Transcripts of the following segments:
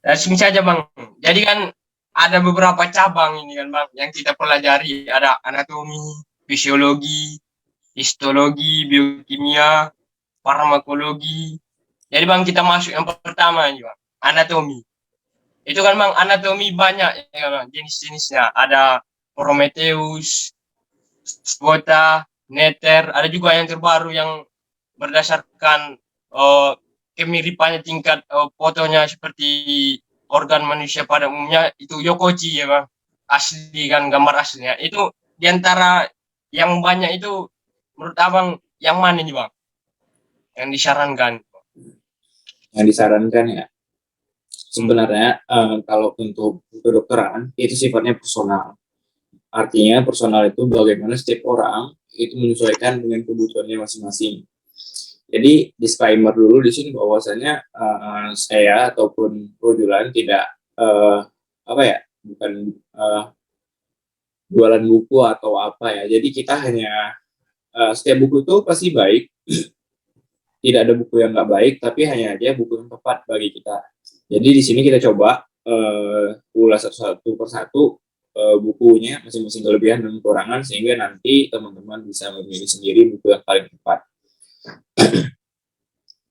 Langsung saja Bang. Jadi kan ada beberapa cabang ini kan Bang yang kita pelajari. Ada anatomi, fisiologi, histologi, biokimia, farmakologi. Jadi Bang kita masuk yang pertama ini Bang, anatomi. Itu kan Bang anatomi banyak ya Bang jenis-jenisnya. Ada Prometheus, Spota, Neter, ada juga yang terbaru yang berdasarkan uh, kemiripannya tingkat fotonya seperti organ manusia pada umumnya itu Yokochi ya bang, asli kan gambar aslinya itu diantara yang banyak itu menurut abang yang mana nih bang yang disarankan? Yang disarankan ya, sebenarnya kalau untuk kedokteran itu sifatnya personal. Artinya personal itu bagaimana setiap orang itu menyesuaikan dengan kebutuhannya masing-masing. Jadi disclaimer dulu di sini bahwasanya saya ataupun Rojulan tidak apa ya, bukan jualan buku atau apa ya. Jadi kita hanya setiap buku itu pasti baik, tidak ada buku yang nggak baik, tapi hanya aja buku yang tepat bagi kita. Jadi di sini kita coba ulas satu persatu bukunya, masing-masing kelebihan dan kekurangan, sehingga nanti teman-teman bisa memilih sendiri buku yang paling tepat.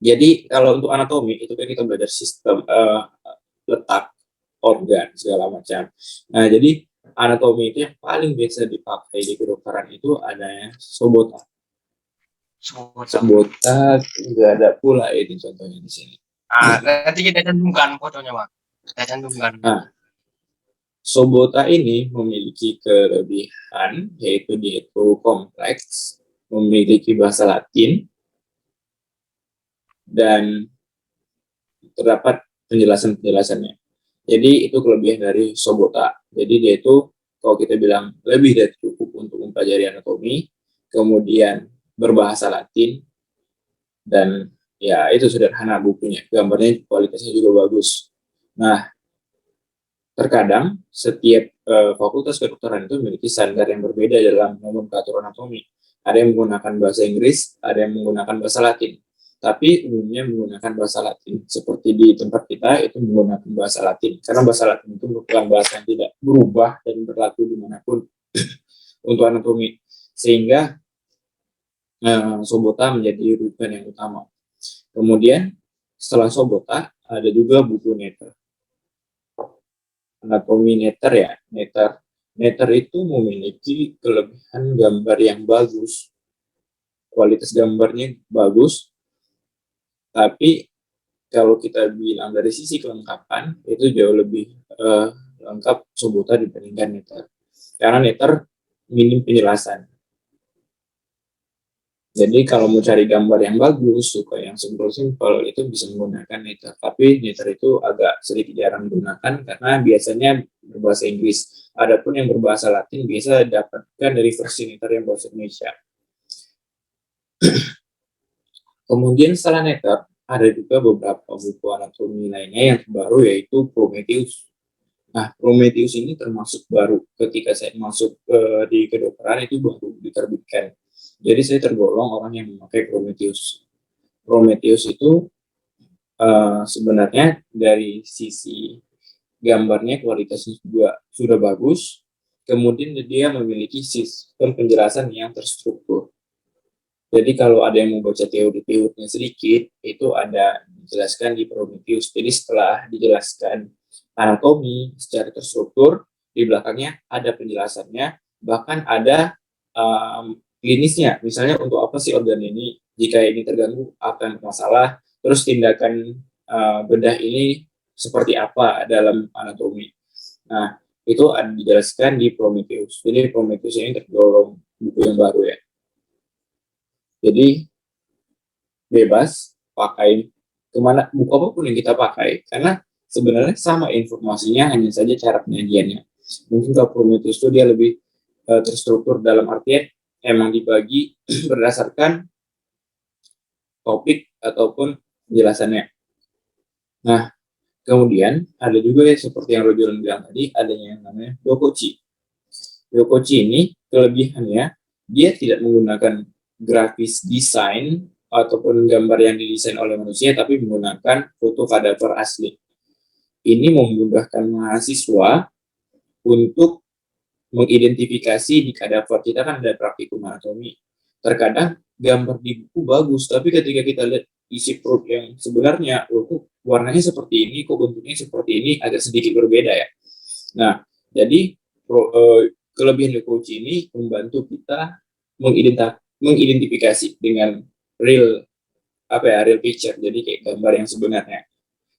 Jadi kalau untuk anatomi itu kan kita belajar sistem letak organ segala macam. Nah jadi anatomi itu yang paling biasa dipakai di kedokteran itu adanya Sobota. Sobota nggak ada pula ini contohnya di sini. Nanti kita cantumkan fotonya bang, kita cantumkan. Nah, Sobota ini memiliki kelebihan yaitu dia itu kompleks, memiliki bahasa Latin, dan terdapat penjelasan-penjelasannya. Jadi itu kelebihan dari Sobota. Jadi dia itu kalau kita bilang lebih dari cukup untuk mempelajari anatomi, kemudian berbahasa Latin, dan ya itu sederhana bukunya. Gambarnya kualitasnya juga bagus. Nah, terkadang setiap fakultas kedokteran itu memiliki standar yang berbeda dalam nomenklatur anatomi. Ada yang menggunakan bahasa Inggris, ada yang menggunakan bahasa Latin. Tapi umumnya menggunakan bahasa Latin. Seperti di tempat kita itu menggunakan bahasa Latin. Karena bahasa Latin itu merupakan bahasa yang tidak berubah dan berlaku dimanapun untuk anatomi. Sehingga Sobota menjadi rujukan yang utama. Kemudian setelah Sobota ada juga buku Netter. Anatomi Netter ya, Netter itu memiliki kelebihan gambar yang bagus, kualitas gambarnya bagus, tapi kalau kita bilang dari sisi kelengkapan itu jauh lebih lengkap Sobota dibandingkan Netter, karena Netter minim penjelasan. Jadi kalau mau cari gambar yang bagus, suka yang simpel-simpel, itu bisa menggunakan Netter. Tapi Netter itu agak sedikit jarang digunakan karena biasanya berbahasa Inggris. Adapun yang berbahasa Latin bisa dapatkan dari versi Netter yang bahasa Indonesia. Kemudian setelah Netter, ada juga beberapa buku anatomi lainnya yang baru, yaitu Prometheus. Nah, Prometheus ini termasuk baru. Ketika saya masuk di kedokteran itu baru diterbitkan. Jadi saya tergolong orang yang memakai Prometheus. Prometheus itu sebenarnya dari sisi gambarnya kualitasnya juga sudah bagus. Kemudian dia memiliki sistem penjelasan yang terstruktur. Jadi kalau ada yang membaca teori-teorinya sedikit, itu ada dijelaskan di Prometheus. Jadi setelah dijelaskan anatomi secara terstruktur, di belakangnya ada penjelasannya, bahkan ada klinisnya. Misalnya untuk apa sih organ ini, jika ini terganggu, apa yang masalah, terus tindakan bedah ini seperti apa dalam anatomi. Nah, itu ada dijelaskan di Prometheus. Jadi Prometheus ini tergolong buku yang baru ya. Jadi bebas pakai kemana buku apapun yang kita pakai, karena sebenarnya sama informasinya, hanya saja cara penyajiannya. Mungkin kalau Prometheus itu dia lebih terstruktur dalam artian emang dibagi berdasarkan topik ataupun penjelasannya. Nah, kemudian ada juga ya, seperti yang Rojulan bilang tadi, adanya yang namanya Yokochi. Yokochi ini kelebihannya dia tidak menggunakan grafis desain ataupun gambar yang didesain oleh manusia, tapi menggunakan foto kadaver asli. ini memudahkan mahasiswa untuk mengidentifikasi di kadaver. Kita kan ada praktikum anatomi. Terkadang gambar di buku bagus, tapi ketika kita lihat isi perut yang sebenarnya, kok warnanya seperti ini, kok bentuknya seperti ini, agak sedikit berbeda ya. Nah, jadi kelebihan Lecoq ini membantu kita mengidentifikasi dengan real real picture, jadi kayak gambar yang sebenarnya.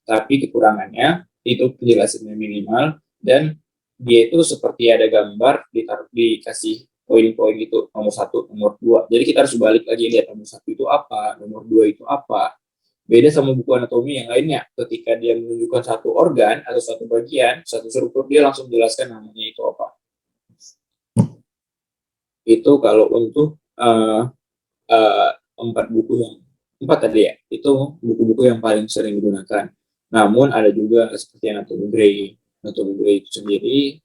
Tapi kekurangannya itu penjelasannya minimal, dan dia itu seperti ada gambar dikasih poin-poin itu, nomor 1, nomor 2. Jadi kita harus balik lagi lihat nomor 1 itu apa, nomor 2 itu apa. Beda sama buku anatomi yang lainnya, ketika dia menunjukkan satu organ atau satu bagian, satu struktur, dia langsung jelaskan namanya itu apa. Itu kalau untuk 4 tadi ya, itu buku-buku yang paling sering digunakan. Namun ada juga seperti Anatomy Gray itu sendiri,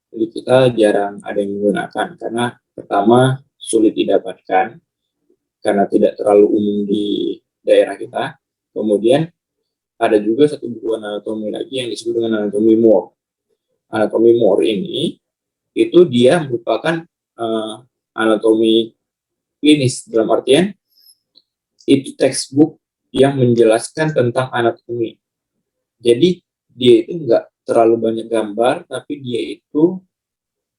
jadi kita jarang ada yang menggunakan karena pertama sulit didapatkan karena tidak terlalu umum di daerah kita. Kemudian ada juga satu buku anatomi lagi yang disebut dengan Anatomy Moore. Anatomy Moore ini itu dia merupakan anatomi klinis, dalam artian itu textbook yang menjelaskan tentang anatomi. Jadi dia itu nggak terlalu banyak gambar, tapi dia itu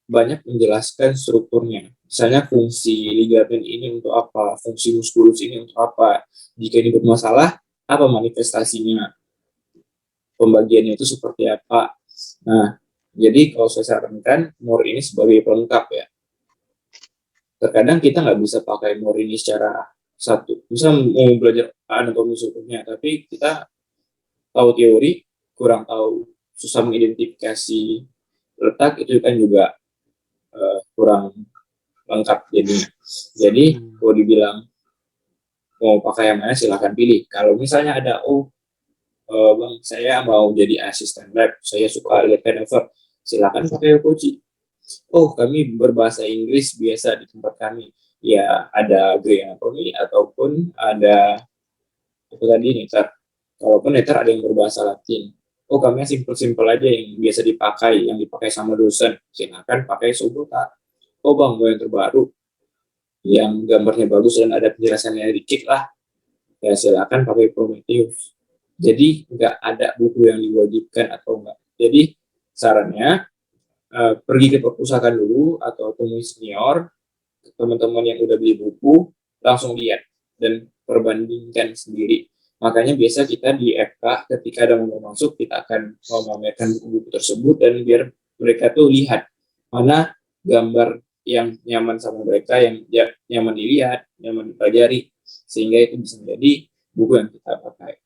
banyak menjelaskan strukturnya. Misalnya fungsi ligamen ini untuk apa, fungsi muskulus ini untuk apa, jika ini bermasalah, apa manifestasinya, pembagiannya itu seperti apa. Nah, jadi kalau saya sarankan, Moore ini sebagai pelengkap ya. Terkadang kita nggak bisa pakai Moore ini secara satu. Bisa mau belajar anatomi strukturnya, tapi kita tahu teori, kurang tahu, susah mengidentifikasi letak, itu kan juga kurang lengkap jadinya. Jadi kalau dibilang mau pakai yang mana silahkan pilih. Kalau misalnya ada bang saya mau jadi asisten lab, saya suka lihat cadaver, silahkan pakai Lecoq. Kami berbahasa Inggris biasa di tempat kami, ya ada Grey Anatomy ataupun ada itu tadi Netter. Kalaupun Netter ada yang berbahasa Latin, kami simple aja yang biasa dipakai, yang dipakai sama dosen, silahkan pakai Subota. Bang, mau yang terbaru, yang gambarnya bagus dan ada penjelasannya dikit lah, ya silakan pakai Prometheus. Jadi nggak ada buku yang diwajibkan atau enggak. Jadi sarannya pergi ke perpustakaan dulu atau temui senior, teman-teman yang udah beli buku, langsung lihat dan perbandingkan sendiri. Makanya biasa kita di FK ketika ada mau masuk, kita akan memamerkan buku-buku tersebut dan biar mereka tuh lihat mana gambar yang nyaman sama mereka, yang nyaman dilihat, nyaman dipelajari, sehingga itu bisa menjadi buku yang kita pakai.